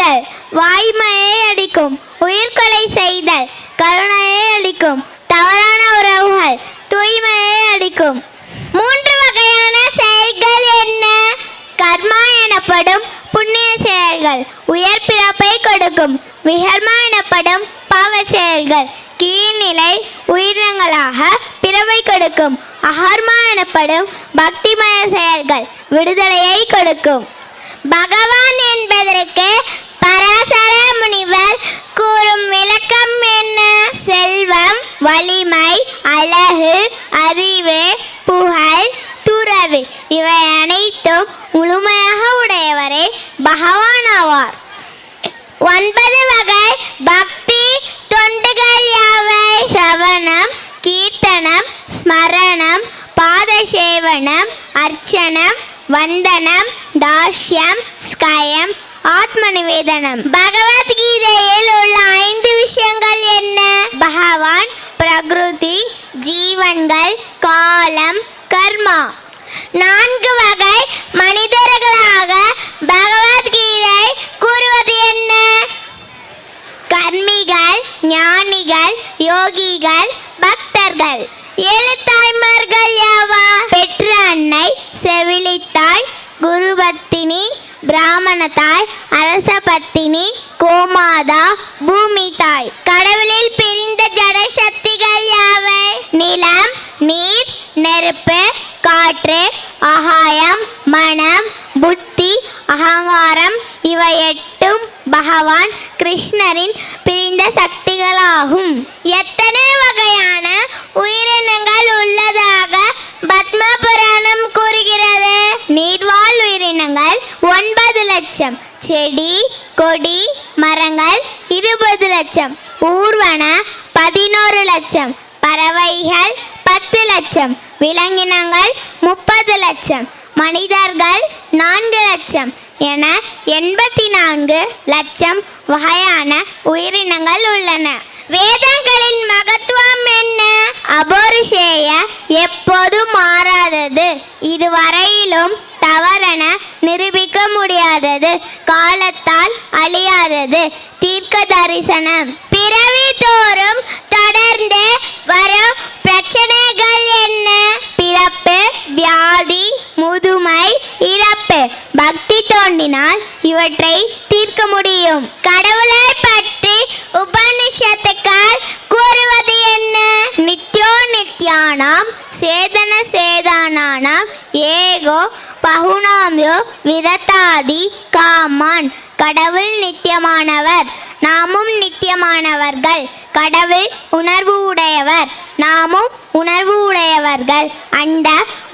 செய்தல் வாய்மையை அளிக்கும், உயிர்கொலை செய்தல் கருணையை அளிக்கும், தவறான உறவுகள் தூய்மையை அளிக்கும். 3 வகையான செயல்கள் என்ன? கர்மா எனப்படும் புண்ணிய செயல்கள் உயர் பிறப்பை கொடுக்கும். விகர்மா எனப்படும் பாவ செயல்கள் கீழ்நிலை உயிரினங்களாக பிறவை கொடுக்கும். அகர்மா எனப்படும் பக்திமய செயல்கள் விடுதலையை கொடுக்கும். பகவான் என்பதற்கு பராசர முனிவர் கூறும் விளக்கம் என்ன? செல்வம், வலிமை, அழகு, அறிவு, புகழ், துறவு இவை அனைத்தும் முழுமையாக உடையவரே பகவான் ஆவார். 9 வகை பக்தி தொண்டுகள் யாவை? ஸ்ரவணம், கீர்த்தனம், ஸ்மரணம், பாதசேவனம், அர்ச்சனம், வந்தனம், தாஸ்யம், ஸ்கயம், ஆத்ம நிவேதனம். பகவத்கீதையில் உள்ள 5 விஷயங்கள் என்ன? பகவான், பிரகிருதி, ஜீவன்கள், காலம், கர்மா. 4 வகை மனிதர்களாக பகவத்கீதை கூறுவது என்ன? கர்மிகள், ஞானிகள், யோகிகள், பக்தர்கள். 7 தாய்மார்கள் யாவா? பெற்ற அன்னை, செவிலித்தாய், குருபத்தினி, பிராமண தாய், அரச பத்தினி, கோமாதா, பூமி தாய். கடவுளில் பிரிந்த ஜட சக்திகள் யாவை? நிலம், நீர், நெருப்பு, காற்று, ஆகாயம், மனம், புத்தி, அகங்காரம் இவை 8ம் பகவான் கிருஷ்ணரின் பிரிந்த சக்திகளாகும். எத்தனை வகையான உயிரினங்கள் உள்ளதாக பத்ம புராணம் கூறுகிறது? நீர்வாழ் உயிரினங்கள் 9 லட்சம், செடி கொடி மரங்கள் 20 லட்சம், ஊர்வன 11 லட்சம், பறவைகள் 10 லட்சம், விலங்கினங்கள் 30 லட்சம், மனிதர்கள் 4 லட்சம் என 84 லட்சம் வகையான உயிரினங்கள் உள்ளன. வேதங்களின் மகத்துவம் என்ன? அபௌருஷேய, எப்போதும் மாறாதது, இதுவரையிலும் தவறென நிரூபிக்க முடியாதது, காலத்தால் அழியாதது, தீர்க்க தரிசனம். பிறவி தோறும் தொடர்ந்து வரும் பிரச்சனைகள் என்ன? பிறப்பு, வியாதி, முதுமை, இறப்பு. பக்தி தோண்டினால் இவற்றை தீர்க்க முடியும். கடவுளை பற்றி உபனிஷத்துக்கள் கூறுவது என்ன? நித்யோ நித்யானாம் சேதன சேதானானாம் ஏகோ பகுநாம்யோ விதத்தாதி காமான். கடவுள் நித்தியமானவர், நாமும் நித்தியமானவர்கள். கடவுள் உணர்வு உடையவர், நாமும் உணர்வு உடையவர்கள். அந்த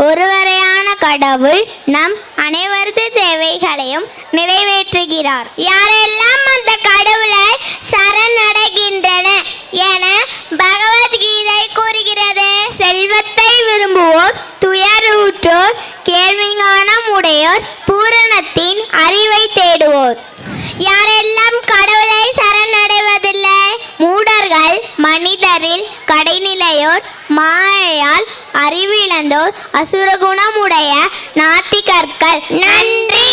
ஒருவரையான கடவுள் நம் அனைவரது தேவைகளையும் நிறைவேற்றுகிறார். யாரெல்லாம் அந்த கடவுளை சரணடைகின்றனர் என பகவத்கீதை கூறுகிறது? செல்வத்தை விரும்புவோர், துயருற்றோர், கேள்விஞானம் உடையோர், பூரணத்தின் அறிவை தேடுவோர். யாரெல்லாம் கடவுளை சரணடைவதில்லை? மூடர்கள், மனிதரில் கடைநிலையோர், மாயையால் அறிவிழந்தோர், அசுரகுணமுடைய நாத்திகர்கள். நன்றி.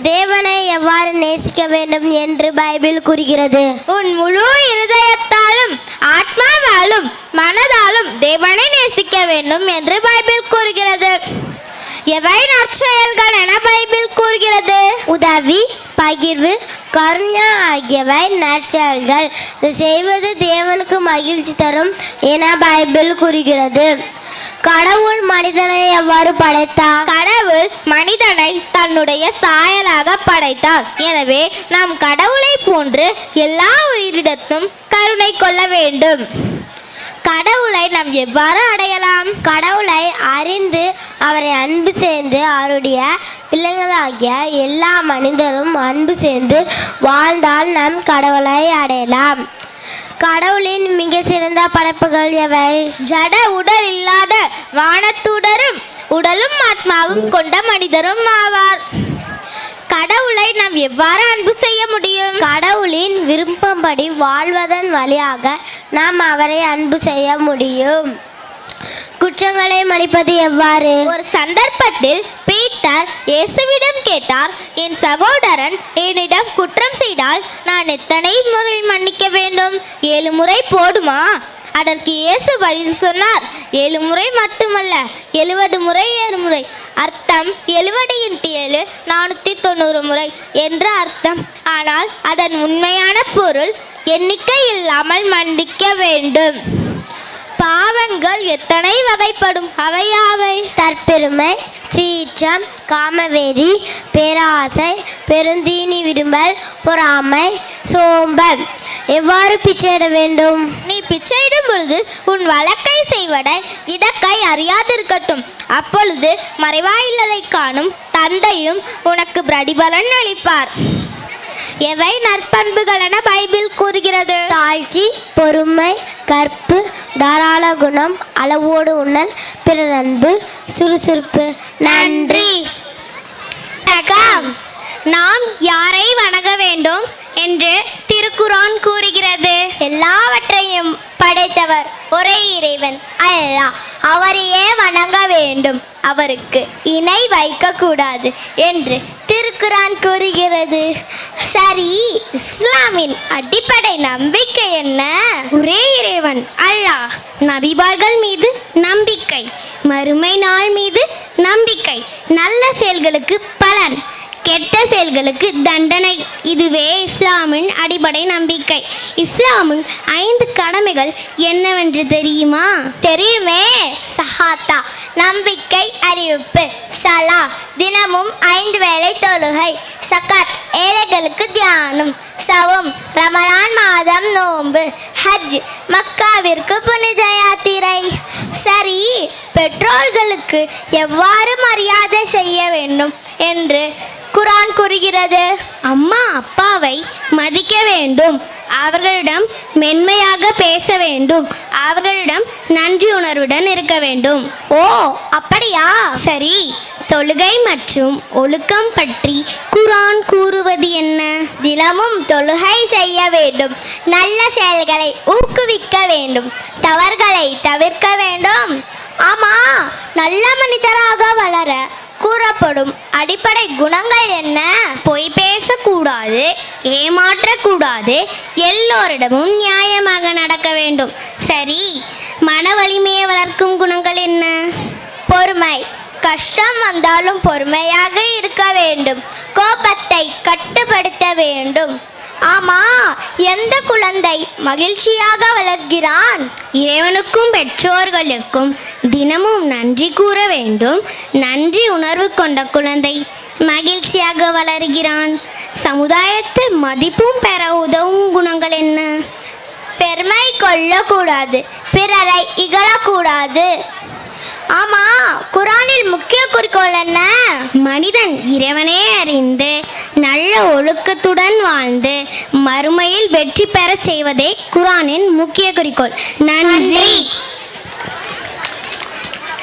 தேவனை எவ்வாறு நேசிக்க வேண்டும் என்று பைபிள் கூறுகிறது? உன் முழு இருதயத்தாலும் ஆத்மாவாலும் மனதாலும் தேவனை நேசிக்க வேண்டும் என்று பைபிள் கூறுகிறது. எவை நற்செயல்கள் என பைபிள் கூறுகிறது? உதவி, பகிர்வு, கருணை ஆகியவை நற்செயல்கள். இது செய்வது தேவனுக்கு மகிழ்ச்சி தரும் என பைபிள் கூறுகிறது. கடவுள் மனிதனை எவ்வாறு படைத்தார்? கடவுள் மனிதனை தன்னுடைய சாயலாக படைத்தார். எனவே நாம் கடவுளை போன்று எல்லா உயிரிடத்தும் கருணை கொள்ள வேண்டும். கடவுளை நாம் எவ்வாறு அடையலாம்? கடவுளை அறிந்து அவரை அன்பு சேர்ந்து அவருடைய பிள்ளைகளாகிய எல்லா மனிதரும் அன்பு சேர்ந்து வாழ்ந்தால் நாம் கடவுளை அடையலாம். கடவுளின் மிக சிறந்த படைப்புகள் எவை? ஜட உடல் இல்லாத வானத்துடரும் உடலும் ஆத்மாவும் கொண்ட மனிதரும் ஆவார். கடவுளை நாம் எவ்வாறு அன்பு செய்ய முடியும்? கடவுளின் விருப்பப்படி வாழ்வதன் வழியாக நாம் அவரை அன்பு செய்ய முடியும். குற்றங்களை மன்னிப்பது எவ்வாறு? ஒரு சந்தர்ப்பத்தில் பீட்டர் பீட்டர் இயேசுவிடம் கேட்டார், என் சகோதரன் என்னிடம் குற்றம் செய்தால் நான் எத்தனை முறை மன்னிக்க வேண்டும்? 7 முறை போடுமா? அதற்கு இயேசு பதில் சொன்னார், 7 முறை மட்டுமல்ல, 70 முறை 7 முறை. அர்த்தம் 70 × 7 490 முறை என்று அர்த்தம். ஆனால் அதன் உண்மையான பொருள் எண்ணிக்கை இல்லாமல் மன்னிக்க வேண்டும். பாவங்கள் எத்தனை வகைப்படும்? அவையாவை: தற்பெருமை, சீற்றம், காமவெறி, பேராசை, பெருந்தீனி விரும்பல், பொறாமை, சோம்பல். எவ்வாறு பிச்சையிட வேண்டும்? நீ பிச்சையிடும் பொழுது உன் வழக்கை செய்வதை இடக்கை அறியாதிருக்கட்டும். அப்பொழுது மறைவாயுள்ளதை காணும் தந்தையும் உனக்கு பிரதிபலன் அளிப்பார். எவை நற்பண்புகள் என பைபிள் கூறுகிறது? தாழ்ச்சி, பொறுமை, கற்பு, தாராள குணம், அளவோடு உண்ணல், பிறர் அன்பு, சுறுசுறுப்பு. நன்றி. நாம் யாரை வணங்க வேண்டும் என்று திருக்குரான் கூறுகிறது? எல்லாவற்றையும் படைத்தவர் ஒரே இறைவன் அல்லாஹ், அவரையே வணங்க வேண்டும், அவருக்கு இணை வைக்க கூடாது என்று திருக்குரான் கூறுகிறது. சரி, இஸ்லாமின் அடிப்படை நம்பிக்கை என்ன? ஒரே இறைவன் அல்லாஹ், நபிமார்கள் மீது நம்பிக்கை, மறுமை நாள் மீது நம்பிக்கை, நல்ல செயல்களுக்கு பலன், கெட்ட செயல்களுக்கு தண்டனை. இதுவே இஸ்லாமின் அடிப்படை நம்பிக்கை. இஸ்லாமின் 5 கடமைகள் என்னவென்று தெரியுமா? தெரியுமே. ஷஹாதா நம்பிக்கை அறிவிப்பு, சலா தினமும் 5 வேளை தொழுகை, சகாத் ஏழைகளுக்கு தியானம், சவும் ரமலான் மாதம் நோன்பு, ஹஜ் மக்காவிற்கு புனித யாத்திரை. சரி, பெற்றோர்களுக்கு எவ்வாறு மரியாதை செய்ய வேண்டும் என்று குர்ஆன் கூறுகிறது? அம்மா அப்பாவை மதிக்க வேண்டும், அவர்களிடம் மென்மையாக பேச வேண்டும், அவர்களிடம் நன்றி உணர்வுடன் இருக்க வேண்டும். ஓ, அப்படியா? சரி, தொழுகை மற்றும் ஒழுக்கம் பற்றி குர்ஆன் கூறுவது என்ன? தினமும் தொழுகை செய்ய வேண்டும், நல்ல செயல்களை ஊக்குவிக்க வேண்டும், தவறுகளை தவிர்க்க வேண்டும். ஆமா, நல்ல மனிதராக வளர கூறப்படும் அடிப்படை குணங்கள் என்ன? பொய் பேசக்கூடாது, ஏமாற்றக்கூடாது, எல்லோரிடமும் நியாயமாக நடக்க வேண்டும். சரி, மன வலிமையை வளர்க்கும் குணங்கள் என்ன? பொறுமை, கஷ்டம் வந்தாலும் பொறுமையாக இருக்க வேண்டும், கோபத்தை கட்டுப்படுத்த வேண்டும். ஆமா, எந்த குழந்தை மகிழ்ச்சியாக வளர்கிறான்? இறைவனுக்கும் பெற்றோர்களுக்கும் தினமும் நன்றி கூற வேண்டும். நன்றி உணர்வு கொண்ட குழந்தை மகிழ்ச்சியாக வளர்கிறான். சமுதாயத்தில் மதிப்பும் பெற உதவும் குணங்கள் என்ன? பெருமை கொள்ளக்கூடாது, பிறரை இகழக்கூடாது. ஆமா, குர்ஆனில் முக்கிய குறிக்கோள் என்ன? மனிதன் இறைவனே அறிந்து நல்ல ஒழுக்கத்துடன் வாழ்ந்து மறுமையில் வெற்றி பெற செய்வதே குர்ஆனின் முக்கிய குறிக்கோள். நன்றி.